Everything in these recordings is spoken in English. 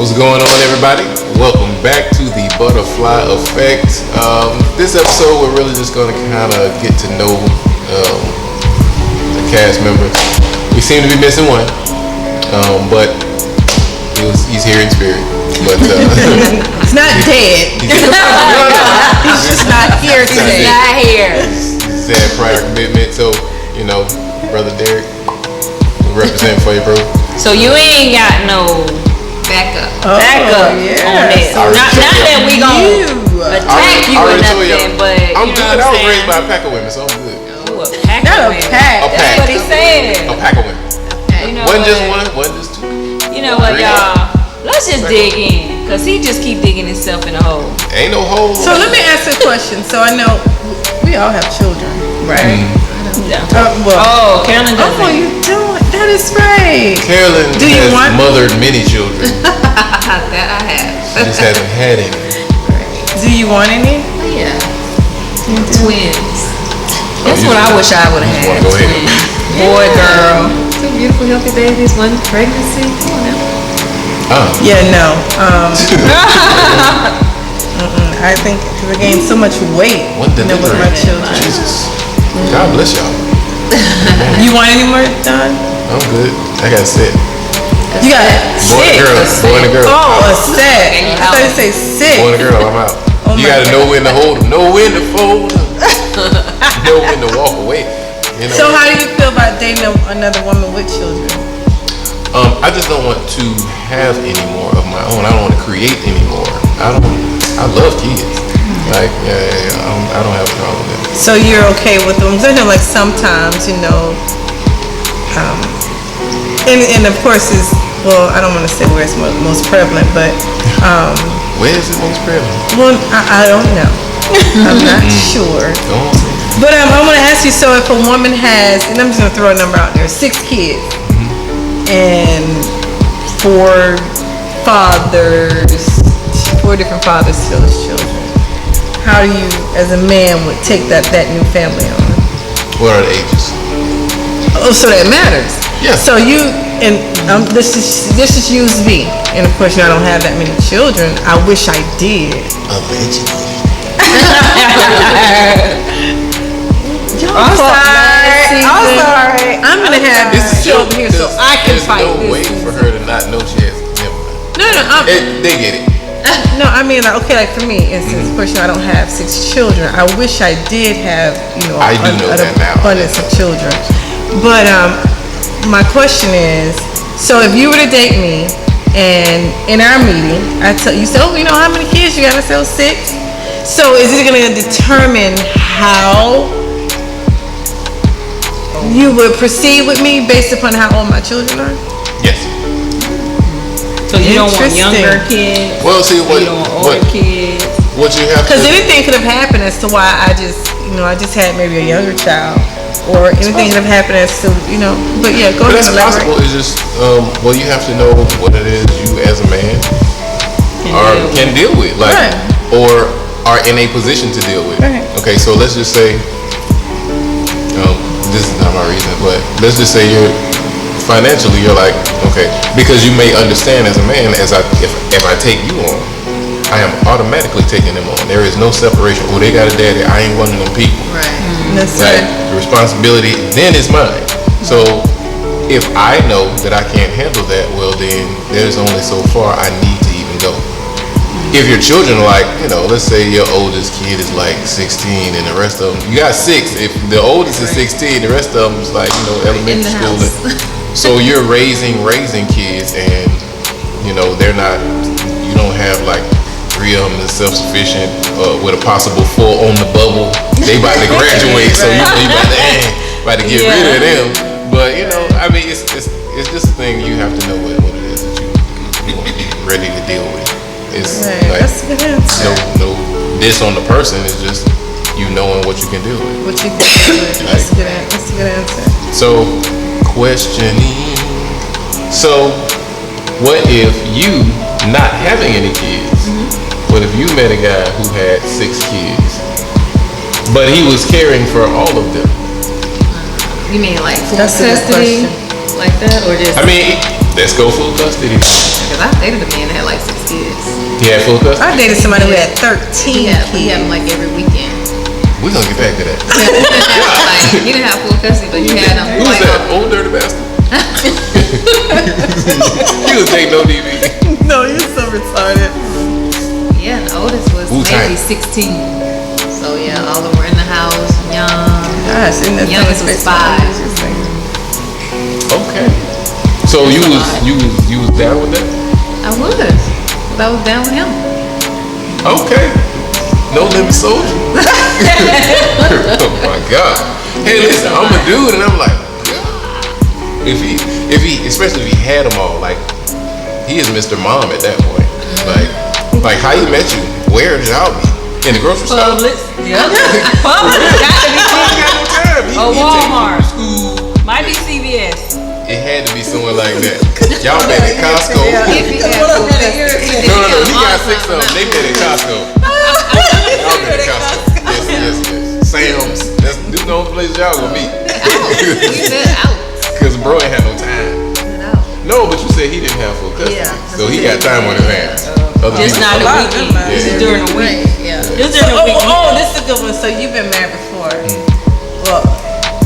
What's going on, everybody? Welcome back to the Butterfly Effect. This episode, we're really just going to kind of get to know the cast members. We seem to be missing one, but he's here in spirit. But he's not dead. He's just not here today. He's not here. He's had prior commitment, so brother Derek, we represent for you, bro. So you ain't got no backup on that. So not that we gon' attack you or nothing, but I'm good. I was raised by a pack of women, so I'm good. Ooh, a pack of women. That's what he said. A pack of women. You know wasn't what? just one, wasn't just two. You know what, y'all? Let's just dig in, cause he just keep digging himself in a hole. Ain't no hole. So let me ask you a question. So I know we all have children, right? Yeah. Oh, Carolyn doesn't. you don't. That is right. Carolyn has mothered many children. That I have. She just hasn't had any. Do you want any? Yeah. Twins. That's what I wish I would have had. Go ahead. Boy, girl. Two beautiful, healthy babies, one pregnancy. Come on now. Yeah, no. I think because I gained so much weight with my children. Jesus. God bless y'all. You want any more, Don? I'm good. I got sick. You got boy sick. Boy and a girl. Oh, a sick. I thought you say sick. Boy and a girl, I'm out. You gotta know when to hold them, know when to fold them, know when to walk away. You know? So how do you feel about dating another woman with children? I just don't want to have any more of my own. I don't want to create anymore. I love kids. Like, I don't have a problem with it. So you're okay with them? Because I know, like, sometimes, and of course, I don't want to say where it's most prevalent, but where is it most prevalent? Well, I don't know. I'm not sure. But I want to ask you. So, if a woman has, and I'm just gonna throw a number out there, 6 kids, and 4 different fathers to those children. How do you, as a man, would take that new family on? What are the ages? Oh, so that matters. Yeah. So you and this is use me, and of course I don't have that many children. I wish I did. Allegedly. I'm sorry. I'm gonna have this children here so I can fight this. There's no way for her to not know she has. No. They get it. No, I mean, like, okay, like for me, instance, of course, I don't have 6 children. I wish I did have, an abundance of children. But my question is, so if you were to date me, and in our meeting, I tell you, so how many kids you got? I said 6. So is it going to determine how you would proceed with me based upon how old my children are? Yes. So you don't want younger kids? Well, see, you don't want older kids? What you have to... Because anything could have happened as to why I just had maybe a younger child. Or anything could have happened as to, But yeah, go ahead and elaborate. Possible. It's just, you have to know what it is you as a man can deal with. Like, right. Or are in a position to deal with. Right. Okay, so let's just say, this is not my reason, but let's just say financially, you're like, okay, because you may understand as a man, if I take you on, I am automatically taking them on. There is no separation. Oh, they got a daddy. I ain't one of them people. Right. That's right. The responsibility then is mine. So if I know that I can't handle that, well, then there's only so far I need to even go. If your children are like, let's say your oldest kid is like 16 and the rest of them, you got 6. If the oldest is 16, the rest of them is like, elementary school. So you're raising kids and, they're not, you don't have like 3 of them that's self-sufficient with a possible 4 on the bubble. They about to graduate, so you about to get rid of them. But, it's just a thing you have to know what it is that you want to be ready to deal with. It's like, that's a good answer. No diss on the person. It's just you knowing what you can deal with. What you can deal with. That's a good answer. So, questioning. So, what if you not having any kids? What if you met a guy who had 6 kids, but he was caring for all of them? You mean like full custody, like that, or just? I mean, let's go full custody. because I dated a man that had like 6 kids. He had full custody? I dated somebody who had 13 kids. He had them like every weekend. We're going to get back to that. Like, he didn't have full custody, but he had them. Who was that? Old dirty bastard? He was dating no DV. No, you're so retarded. Yeah, the oldest was maybe 16. So yeah, all of them were in the house, young. Gosh, and the youngest was 5. Okay. So you was down with that? I was. But I was down with him. Okay. No limit soldier. Oh my God. Hey, listen, I'm a dude, and I'm like, if he, especially if he had them all, like, he is Mr. Mom at that point. Like how he met you? Where did y'all be? In the grocery store? Publix. Yep. Publix. Got to be or Walmart. Might be CVS. It had to be somewhere like that. Y'all met at Costco. If he had full custody. No. He got 6 of them. They met at Costco. Y'all met at Costco. Yes. Sam's. That's the only place y'all gonna meet. We met out. Cause bro ain't had no time. No, but you said he didn't have full custody, so he got time on his hands. Just not a weekend. This is during the week. Yeah. This is during the week. Oh, this is a good one. So you've been married before. Well,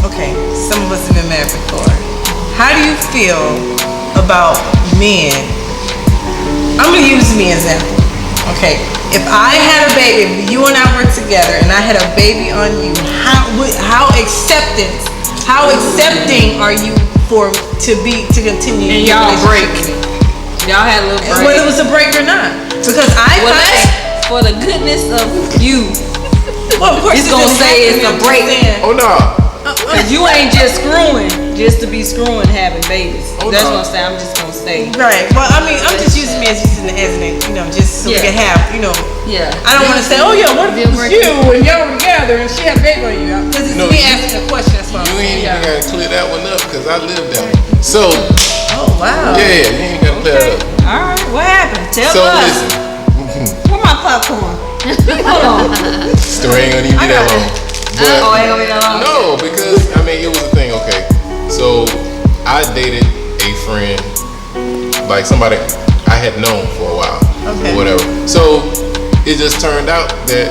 okay. Some of us have been married before. How do you feel about men? I'm gonna use me as an example. Okay. If I had a baby, if you and I were together, and I had a baby on you, how accepting are you to continue? And y'all break. Y'all had a little break. Whether it was a break or not, because for the goodness of you, well, of course it's gonna say it's a break. Oh no. Cause you ain't just screwing just to be screwing having babies. That's what I'm saying. I'm just gonna say. Right. Well, I mean, I'm just using me as an just so we can have, Yeah. I don't want to say, oh yeah, what if it was you and y'all were together and she had a baby on you? Because it's me asking a question. That's why you ain't even gotta clear that one up because I lived that one. So. Oh wow. Yeah, you ain't gotta clear that up. All right. What happened? Tell us. Listen. Where my popcorn? Hold on. Story ain't gonna even be that long. But, ain't gonna be that long. No, because it was a thing. Okay, so I dated a friend, like somebody I had known for a while, or whatever. So it just turned out that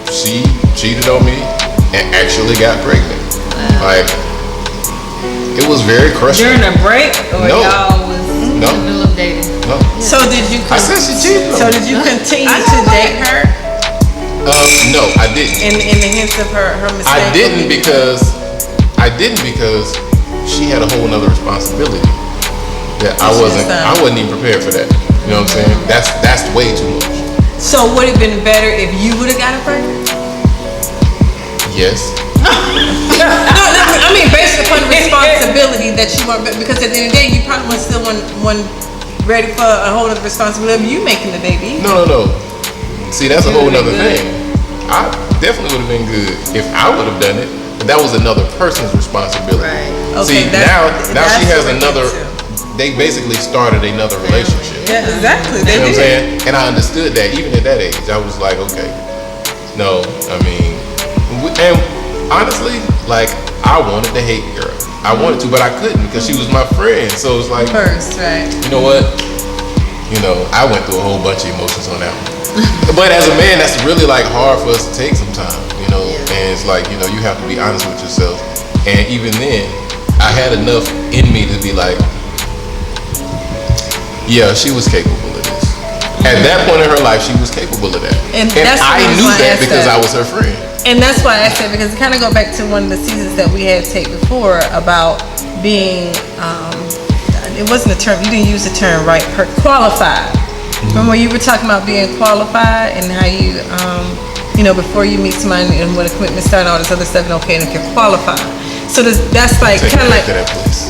she cheated on me and actually got pregnant. Like it was very crushing. During a break, or y'all was in the middle of dating? No. So did you? I said she cheated. So did you continue to date her? No, I didn't. In the hints of her mistake. I didn't because she had a whole nother responsibility that I wasn't even prepared for that. You know what I'm saying? That's way too much. So would it have been better if you would have got her pregnant? Yes. No, I mean based upon the responsibility that you want, because at the end of the day you probably still want ready for a whole other responsibility of you making the baby. No. See, that's a whole other thing. I definitely would have been good if I would have done it, but that was another person's responsibility. Right. Okay, see, now she has another. They basically started another relationship. Yeah, exactly. You know what I'm saying? And I understood that even at that age. I was like, okay, no. I mean, and honestly, like I wanted to hate girl. I wanted to, but I couldn't because she was my friend. So it was like, first, right? You know what? I went through a whole bunch of emotions on that one. But as a man, that's really like hard for us to take sometimes, and it's like, you have to be honest with yourself. And even then, I had enough in me to be like, yeah, she was capable of this. At that point in her life, she was capable of that. And I knew that because I was her friend. And that's why I said, because it kind of go back to one of the seasons that we had taped before about being, it wasn't a term, you didn't use the term right, qualified. Remember you were talking about being qualified and how you, before you meet somebody and when a commitment starts and all this other stuff, and if you're qualified. So that's like kind of like. Take it back to that place.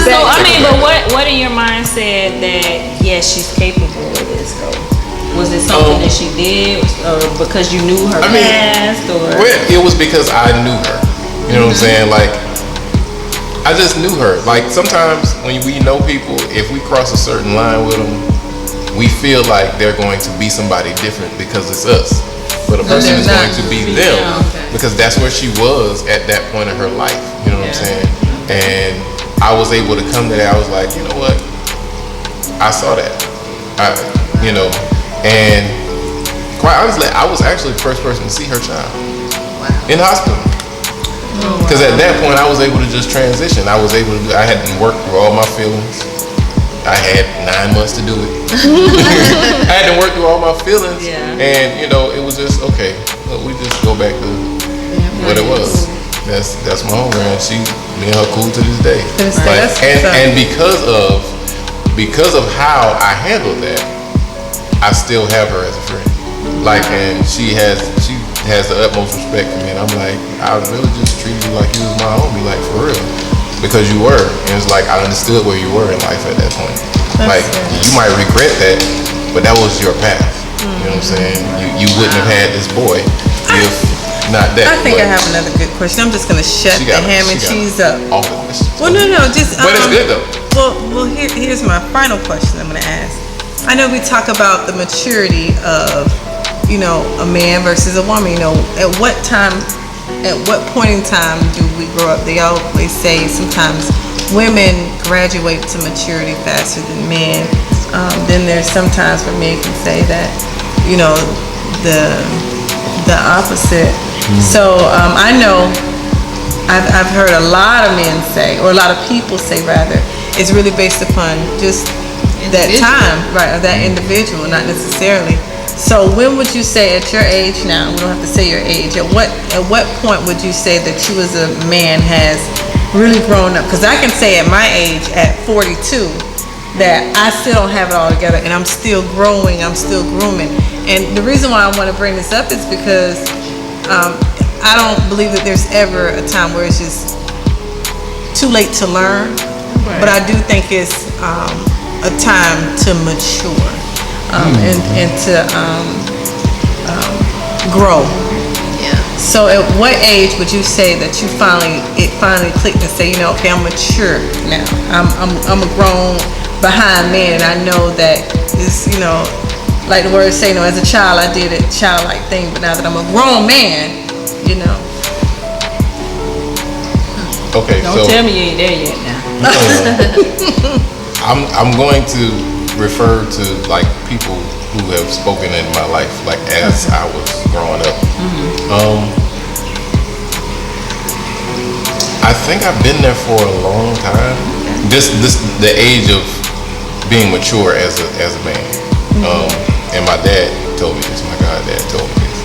So but what in your mind said that yes, she's capable of this though? Was it something that she did, or because you knew her past, or? Well, it was because I knew her. You know what I'm saying? Like, I just knew her. Like sometimes when we know people, if we cross a certain line with them, we feel like they're going to be somebody different because it's us. But a person is going to be them because that's where she was at that point in her life. You know what I'm saying? And I was able to come to that. I was like, you know what? I saw that. And quite honestly, I was actually the first person to see her child in the hospital. Because at that point, I was able to just transition. I hadn't worked through all my feelings. I had 9 months to do it. I had to work through all my feelings. Yeah. And, it was just, okay, we just go back to what it was. That's my homegirl, and me and her cool to this day. And because of how I handled that, I still have her as a friend. And she has the utmost respect for me, and I'm like, I really just treated you like you was my homie, for real, because you were. And it's like I understood where you were in life at that point. You might regret that, but that was your path. You know what I'm saying? You wouldn't have had this boy if not that. I think I have another good question. I'm just gonna shut the ham and cheese up. All the questions. Well, no, just. But it's good though. Well, here's my final question. I'm gonna ask. I know we talk about the maturity of, a man versus a woman. At what point in time do we grow up? They always say sometimes women graduate to maturity faster than men. Then there's sometimes where men can say that, the opposite. So I know I've heard a lot of men say, or a lot of people say rather, it's really based upon just that time, right, of that individual, not necessarily. So when would you say at your age now, we don't have to say your age, at what point would you say that you as a man has really grown up? Because I can say at my age, at 42, that I still don't have it all together, and I'm still growing, I'm still grooming. And the reason why I want to bring this up is because I don't believe that there's ever a time where it's just too late to learn, but I do think it's a time to mature. And to grow. Yeah. So at what age would you say that it finally clicked and say, okay, I'm mature now. I'm a grown behind man, and I know that this, like the words say, as a child I did a childlike thing, but now that I'm a grown man, Okay. Don't tell me you ain't there yet now. I'm going to refer to people who have spoken in my life as I was growing up. I think I've been there for a long time. The age of being mature as a man. And my dad told me this. My goddad told me this.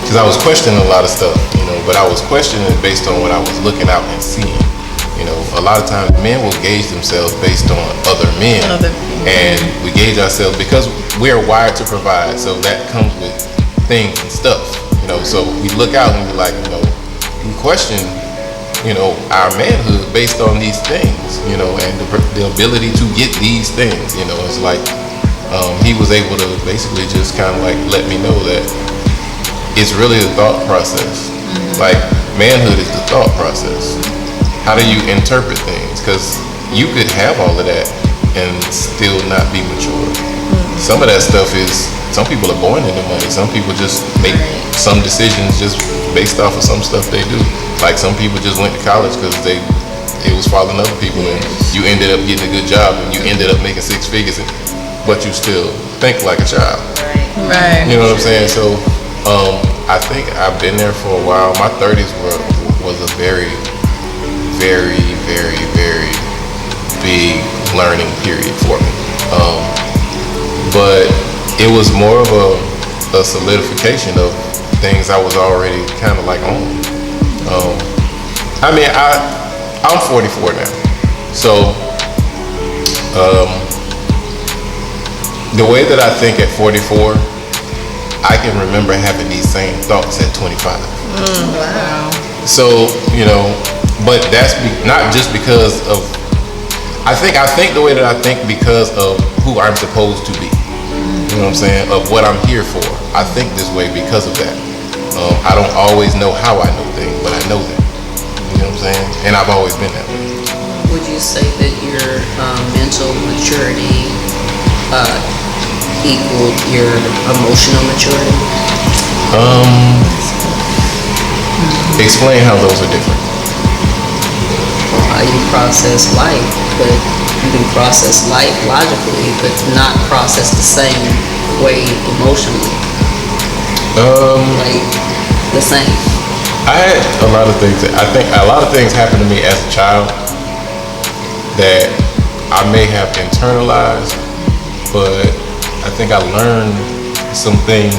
Because I was questioning a lot of stuff, but I was questioning it based on what I was looking out and seeing. A lot of times men will gauge themselves based on other men, and we gauge ourselves because we're wired to provide. So that comes with things and stuff, So we look out and we're like, we question, our manhood based on these things, and the ability to get these things. It's like he was able to basically just kind of let me know that it's really the thought process. Manhood is the thought process. How do you interpret things? Because you could have all of that and still not be mature. Some of that stuff is, some people are born into money. Some people just make some decisions just based off of some stuff they do. Some people just went to college because they was following other people, and you ended up getting a good job and you ended up making 6 figures, but you still think like a child. Right. You know what I'm saying? So I think I've been there for a while. My 30s was a very, very, very, very big learning period for me. But it was more of a solidification of things I was already kind of on. I'm 44 now. So the way that I think at 44, I can remember having these same thoughts at 25. Wow. So, but that's not just because of, I think the way that I think because of who I'm supposed to be. You know what I'm saying? Of what I'm here for. I think this way because of that. I don't always know how I know things, but I know them. You know what I'm saying? And I've always been that way. Would you say that your mental maturity equaled your emotional maturity? Explain how those are different. Well, how you process life, but you can process life logically, but not process the same way emotionally. Like the same. I had a lot of things. I think a lot of things happened to me as a child that I may have internalized, but I think I learned some things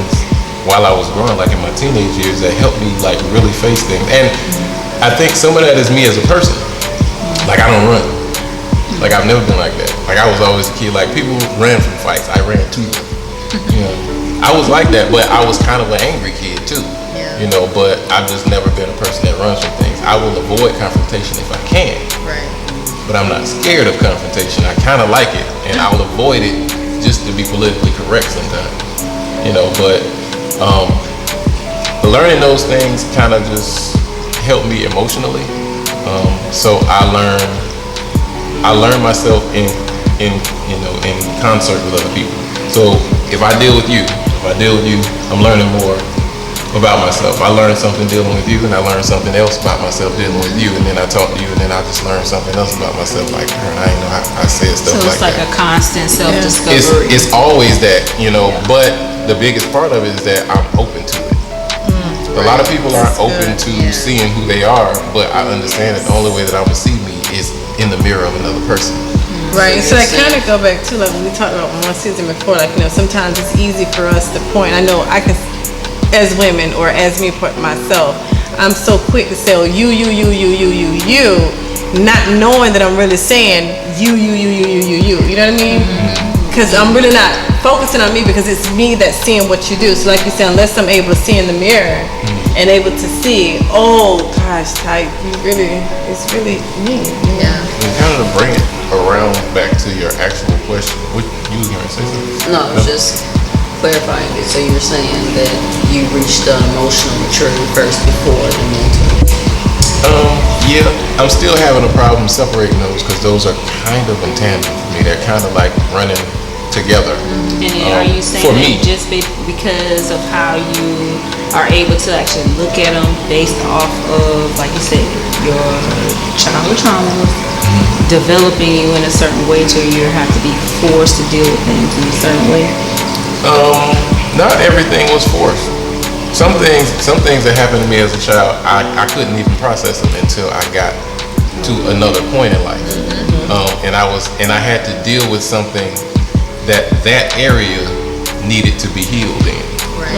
while I was growing, like in my teenage years, that helped me like really face things. And I think some of that is me as a person. Like I don't run. Like I've never been like that. Like I was always a kid. Like people ran from fights, I ran to them. You know, I was like that, but I was kind of an angry kid too. Yeah. You know, but I've just never been a person that runs from things. I will avoid confrontation if I can. Right. But I'm not scared of confrontation. I kind of like it, and I'll avoid it just to be politically correct sometimes. You know, but learning those things kind of just helped me emotionally. So I learned myself in concert with other people. So if I deal with you, I'm learning more about myself. I learned something dealing with you, and I learned something else about myself dealing with you, and then I talk to you, and then I just learned something else about myself. Like, I didn't know I said stuff like that. So it's like a constant self-discovery. It's always that, you know, but the biggest part of it is that I'm open to it. A lot of people aren't open to seeing who they are, but I understand that the only way that I would see me is in the mirror of another person. Right, so I kind of go back to like when we talked about one season before, like, you know, sometimes it's easy for us to point. I know I can, as women or as me myself, I'm so quick to say, oh, you, not knowing that I'm really saying you. You know what I mean? Because I'm really not focusing on me, because it's me that's seeing what you do. So like you said, unless I'm able to see in the mirror and able to see, oh gosh, Ty, it's really me. Yeah. And kind of to bring it around back to your actual question, what you was going to say something? No, just clarifying it. So you're saying that you reached an emotional maturity first before the mental? Yeah, I'm still having a problem separating those, because those are kind of in tandem for me. They're kind of like running together. And are you saying for that me, just because of how you are able to actually look at them based off of, like you said, your childhood trauma developing you in a certain way to where you have to be forced to deal with things in a certain way? Not everything was forced. Some things that happened to me as a child, I couldn't even process them until I got to another point in life. And I had to deal with something that area needed to be healed in. Right.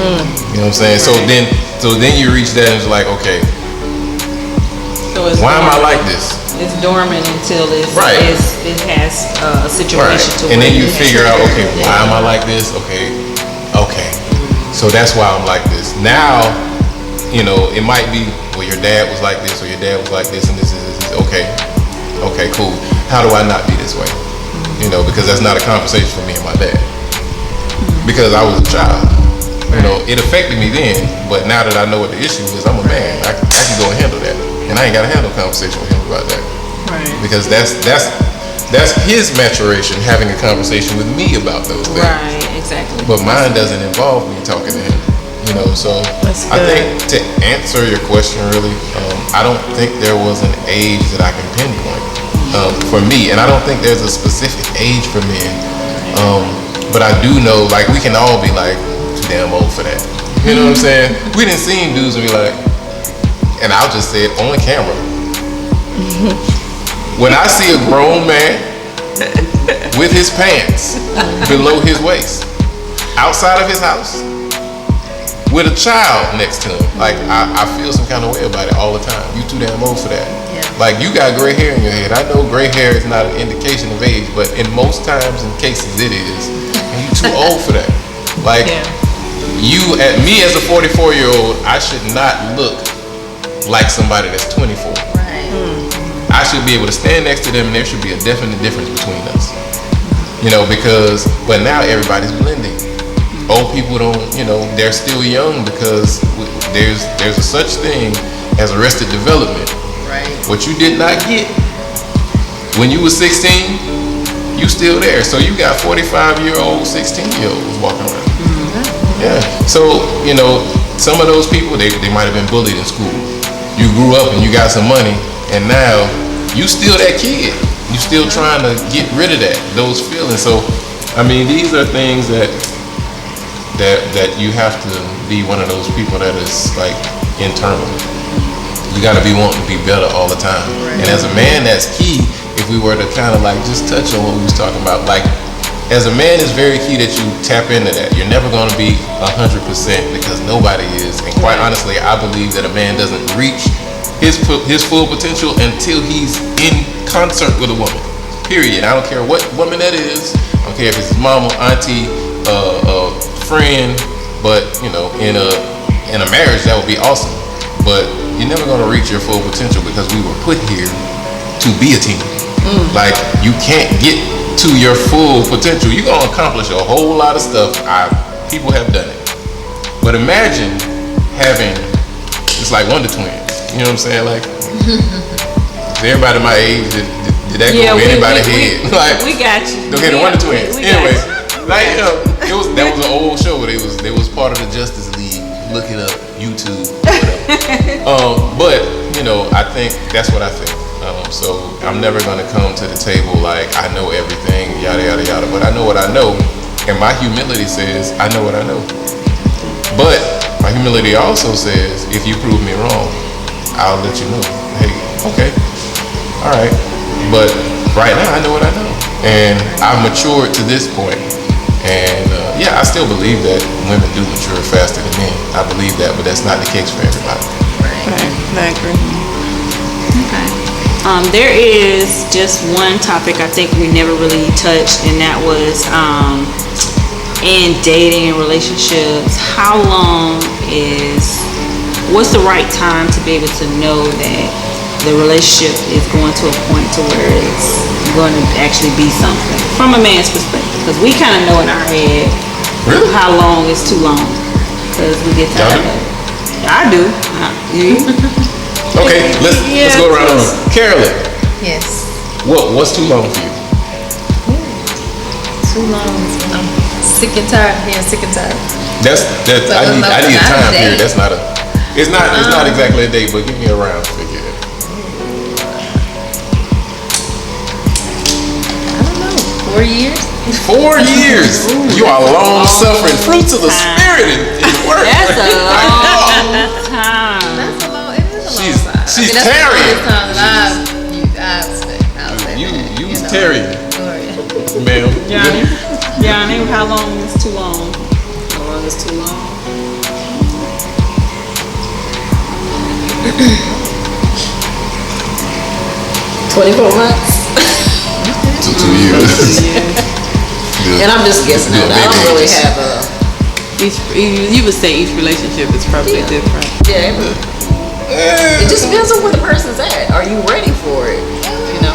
You know what I'm saying? Right. So then you reach that and it's like, okay, why am I like this? It's dormant until it has a situation to and where then you figure out, okay, Yeah. why am I like this? Okay. So that's why I'm like this. Now, you know, it might be, well, your dad was like this, or your dad was like this, and this is okay, cool. How do I not be this way? You know, because that's not a conversation for me and my dad. Because I was a child. You know, it affected me then, but now that I know what the issue is, I'm a man. I can go and handle that. And I ain't got to have no conversation with him about that. Right. Because that's his maturation, having a conversation with me about those things. Right, exactly. But mine doesn't involve me talking to him. You know, so I think to answer your question really, I don't think there was an age that I can pinpoint for me. And I don't think there's a specific age for men. But I do know, like, we can all be like, too damn old for that. You know what I'm saying? We didn't see dudes and be like, and I'll just say it on camera. When I see a grown man with his pants below his waist, outside of his house, with a child next to him, like, I feel some kind of way about it all the time. You too damn old for that. Yeah. Like, you got gray hair in your head. I know gray hair is not an indication of age, but in most times and cases it is. And you too old for that. Like, me as a 44-year-old, I should not look like somebody that's 24. Right. I should be able to stand next to them, and there should be a definite difference between us. You know, but now everybody's blending. Old people don't, you know, they're still young because there's a such thing as arrested development. Right. What you did not get when you were 16, you still there. So you got 45-year-old, 16-year-olds walking around. Yeah. So, you know, some of those people, they might have been bullied in school. You grew up and you got some money, and now you still that kid. You're still trying to get rid of those feelings. So, I mean, these are things that you have to be one of those people that is like internal. You got to be wanting to be better all the time. Right. And as a man, that's key. If we were to kind of like just touch on what we was talking about, like as a man, it's very key that you tap into that. You're never going to be 100% because nobody is. And quite honestly, I believe that a man doesn't reach his full potential until he's in concert with a woman. Period. I don't care what woman that is. I don't care if it's his mama, auntie, friend. But you know, in a marriage, that would be awesome. But you're never going to reach your full potential because we were put here to be a team. Like you can't get to your full potential. You're going to accomplish a whole lot of stuff. People have done it. But imagine having, it's like Wonder Twins. You know what I'm saying? Like, everybody my age, did that go over anybody's head? Like, we got you. Okay, the Wonder Twins. Anyway, like, you know, that was an old show. They was part of the Justice League. Look it up, YouTube, whatever. But, you know, I think, that's what I think. So I'm never going to come to the table like I know everything, yada, yada, yada. But I know what I know. And my humility says, I know what I know. But my humility also says, if you prove me wrong, I'll let you know. Hey, okay, all right. But right now, I know what I know. And I've matured to this point. And yeah, I still believe that women do mature faster than men. I believe that, but that's not the case for everybody. Right. I agree. Okay. There is just one topic I think we never really touched, and that was in dating and relationships. What's the right time to be able to know that the relationship is going to a point to where it's going to actually be something from a man's perspective? Because we kind of know in our head how long is too long, because we get tired of it. I do. Okay, let's go around. Carolyn. Yes. What's too long for you? Too long. I'm sick and tired of being sick and tired. I need a time period. That's not a. It's not exactly a day, but give me a round figure. I don't know. 4 years. 4 years. You are long suffering. Fruits of the spirit in work. That's a long time. That's a long. It is a long time. She's that's tarrying. the time that I've spent. You was tarrying, ma'am. Johnny, how long is too long? How long is too long? 24 months. 2 years. And I'm just guessing out. I don't really have a. You would say each relationship is probably different. Yeah. It just depends on where the person's at. Are you ready for it? You know.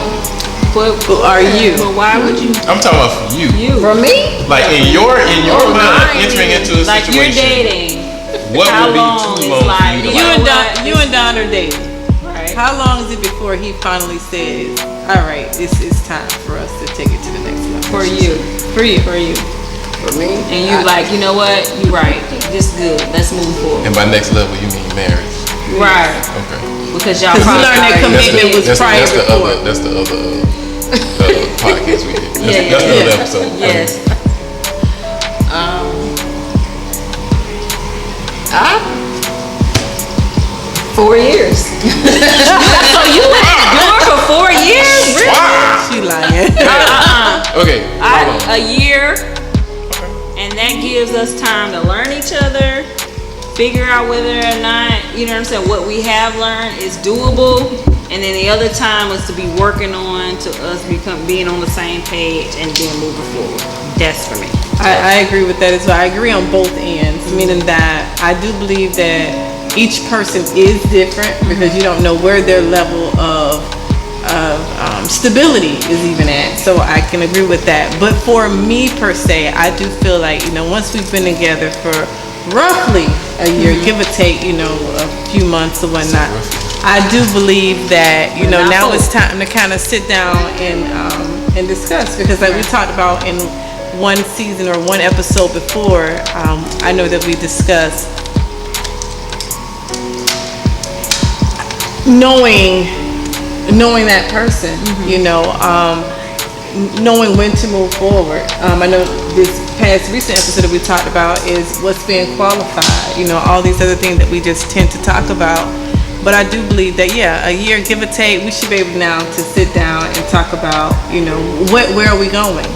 But are you? But why would you? I'm talking about for you. For me? Like in your mind, entering into a like situation. You're dating. What would be too long for you? You and Don are dating. Right. How long is it before he finally says, "All right, this is time for us to take it to the next level"? For you. For me? And you like, you know what? You're right. This is good. Let's move forward. And by next level, you mean marriage? Right. Okay. Because y'all we learned that commitment was prior before. That's the other podcast we did. That's the other episode. Yes. 4 years. So you went endure for 4 years? Really? Wow. She lying. Okay. A year. And that gives us time to learn each other, figure out whether or not, you know what I'm saying, what we have learned is doable. And then the other time was to be working on to us being on the same page and then moving forward. That's for me. I agree with that as well. I agree on both ends, meaning that I do believe that each person is different because you don't know where their level of stability is even at. So I can agree with that. But for me per se, I do feel like, once we've been together for roughly a year, give or take, a few months or whatnot, I do believe that, now it's time to kind of sit down and discuss, because like we talked about in one season or one episode before, I know that we discussed knowing knowing that person, knowing when to move forward. I know this past recent episode that we talked about is what's being qualified, all these other things that we just tend to talk about. But I do believe that, a year, give or take, we should be able now to sit down and talk about, where are we going?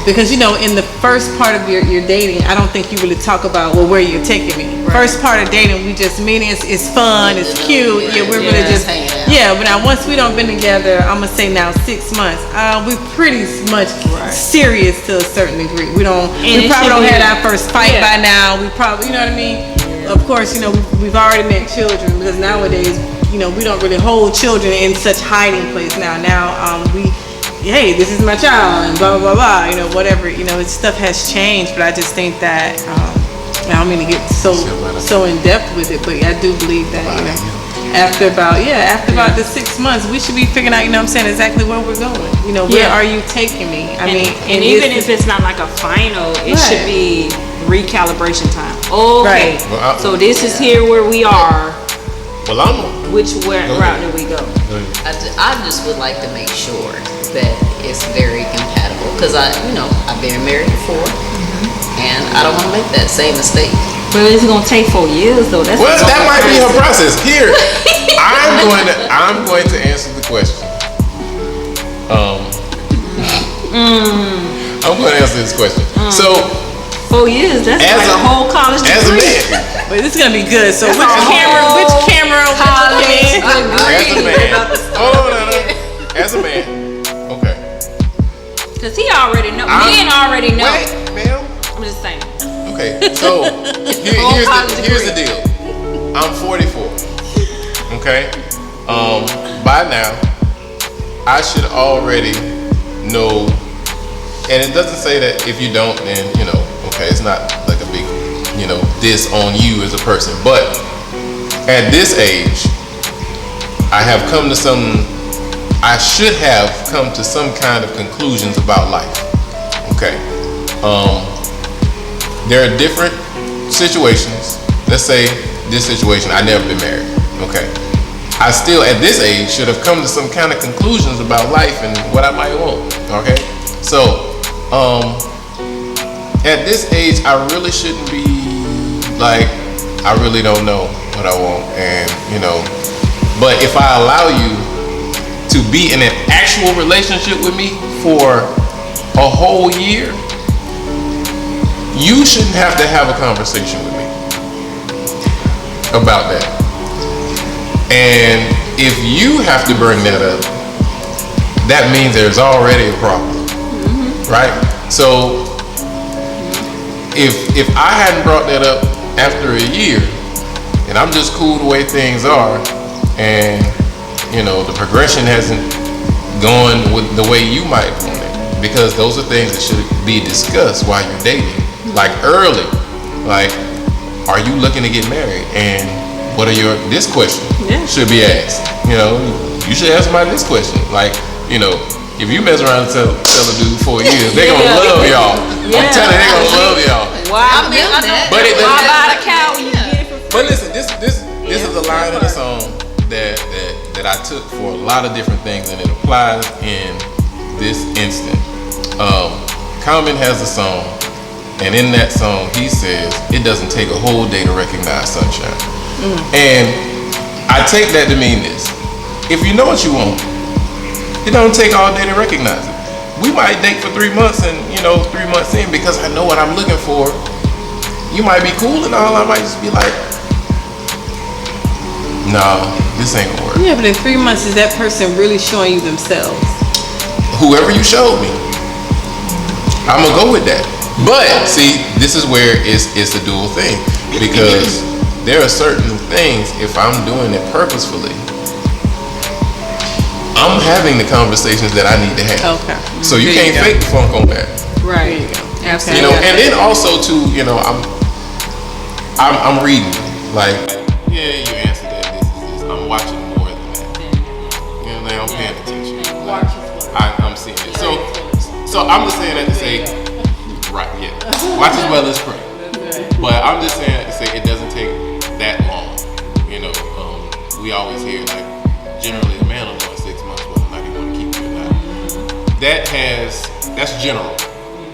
Because, in the first part of your dating, I don't think you really talk about, where you're taking me. Right. First part of dating, we just meet, it's fun, it's cute. Yeah, we're really just hanging out. Yeah, but now once we don't been together, I'm going to say now 6 months, we're pretty much serious to a certain degree. We probably don't have our first fight by now. We probably, you know what I mean? Yeah. Of course, we've already met children because nowadays, we don't really hold children in such hiding place now. Now, hey, this is my child, and blah, blah, blah, whatever, stuff has changed, but I just think that, I don't mean to get so in depth with it, but I do believe that, after about the 6 months, we should be figuring out, exactly where we're going, where are you taking me? I mean, and even if it's not like a final, it should be recalibration time. Okay, well, so this is here where we are. Well, which route do we go? I just would like to make sure that it's very compatible because I've been married before, and I don't want to make that same mistake. But it's gonna take 4 years though. That might be her process. Here, I'm going to answer the question. I'm going to answer this question. So 4 years, that's like a whole college degree. As a man. But this is going to be good. So which camera? As a man. As a man. Okay. Because he already know. Men already know. Wait, ma'am. I'm just saying. Okay, so here's the deal. I'm 44. Okay? By now, I should already know, and it doesn't say that if you don't, then, okay, it's not like a big, diss on you as a person. But at this age, I should have come to some kind of conclusions about life. Okay. There are different situations. Let's say this situation, I never been married. Okay. I still, at this age, should have come to some kind of conclusions about life and what I might want. Okay. So, at this age, I really shouldn't be like, I really don't know what I want. And, but if I allow you to be in an actual relationship with me for a whole year, you shouldn't have to have a conversation with me about that. And if you have to bring that up, that means there's already a problem, right? So if I hadn't brought that up after a year, and I'm just cool the way things are, and the progression hasn't gone with the way you might want it, because those are things that should be discussed while you're dating. Like early, like, are you looking to get married? And what are this question should be asked. You should ask somebody this question. Like, if you mess around and tell a dude 4 years, they're gonna love y'all. I'm telling you, they're gonna love y'all. Why buy the cow when you get it for free? But listen, this is a line in the song that I took for a lot of different things, and it applies in this instant. Common has a song. And in that song, he says, it doesn't take a whole day to recognize sunshine. And I take that to mean this. If you know what you want, it don't take all day to recognize it. We might date for 3 months and, 3 months in, because I know what I'm looking for. You might be cool and all, I might just be like, no, this ain't gonna work. Yeah, but in 3 months, is that person really showing you themselves? Whoever you showed me, I'm gonna go with that. But see, this is where it's a dual thing, because there are certain things, if I'm doing it purposefully, I'm having the conversations that I need to have. Okay. So you can't fake the funk on that. Right. Absolutely. And then also too, I'm reading, like, yeah, you answered that. This. I'm watching more than that. I'm paying attention. I'm seeing it. So I'm just saying that to say. Right, yeah. Watch as well as pray. But I'm just saying to say it doesn't take that long. We always hear, like, generally a man will know in 6 months. that's general.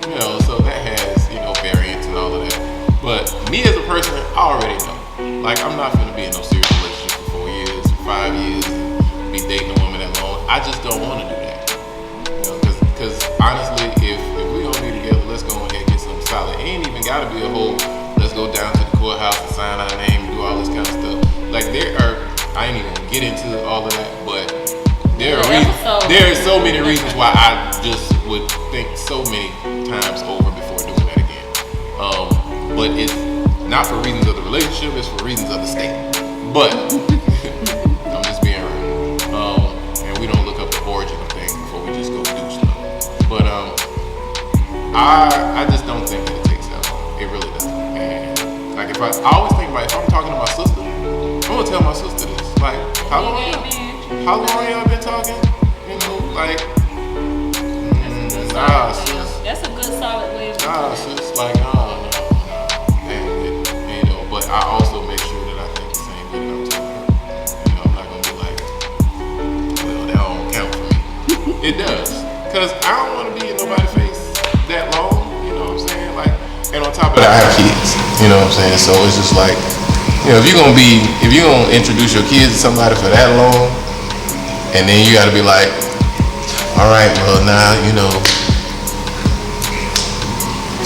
You know, so that has, variance and all of that. But me as a person, I already know. Like, I'm not gonna be in no serious relationship for 4 years, 5 years, and be dating a woman that long. I just don't want to do that. Because honestly, if we gonna be together, let's go ahead and get something solid. It ain't even gotta be a whole, let's go down to the courthouse and sign our name and do all this kind of stuff. Like, I ain't even gonna get into all of that, but there are so many reasons why I just would think so many times over before doing that again. But it's not for reasons of the relationship, it's for reasons of the state. But I'm just being real. And we don't look up the origin of things before we just go do stuff. But I just don't think that it takes that long. It really doesn't. And like, I always think about, if I'm talking to my sister, I'm gonna tell my sister this. Like, how long y'all been talking? You know, like, that's a good solid way. Sis, like, no. But I also make sure that I think the same way that I'm telling her. You know, I'm not gonna be like, well, that don't count for me. It does, cause I don't want to be in nobody's face that long. You know what I'm saying? Like, and on top of that, I have kids. You know what I'm saying? So it's just like, if you're gonna introduce your kids to somebody for that long, and then you gotta be like, all right, well now,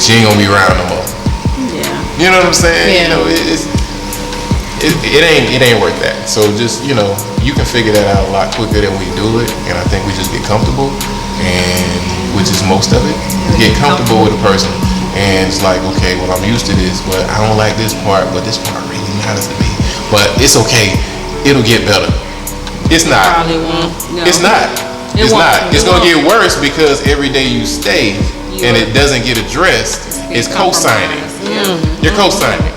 she ain't gonna be around no more. Yeah. You know what I'm saying? Yeah. It ain't worth that. So just, you can figure that out a lot quicker than we do it, and I think we just get comfortable, and which is most of it. We get comfortable with a person, and it's like, okay, well, I'm used to this, but I don't like this part, but this part really matters to me. But it's okay. It'll get better. It's not. Probably won't. No. It's not. It's not. It's gonna get worse because every day you stay and it doesn't get addressed, it's co-signing. You're co-signing.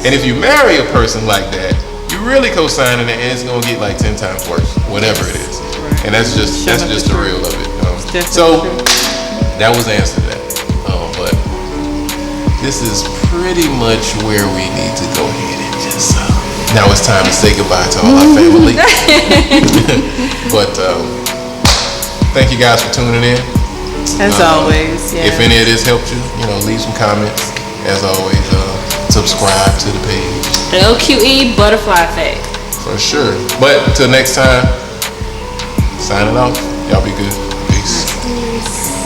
And if you marry a person like that, you're really co-signing it, and it's gonna get like 10 times worse, whatever it is. And that's just the real of it. So that was the answer to that. But this is pretty much where we need to go ahead and just. Now it's time to say goodbye to all our family. But thank you guys for tuning in. As always, yeah. If any of this helped you, leave some comments. As always, subscribe to the page. LQE Butterfly Effect. For sure. But till next time, signing off. Y'all be good. Peace.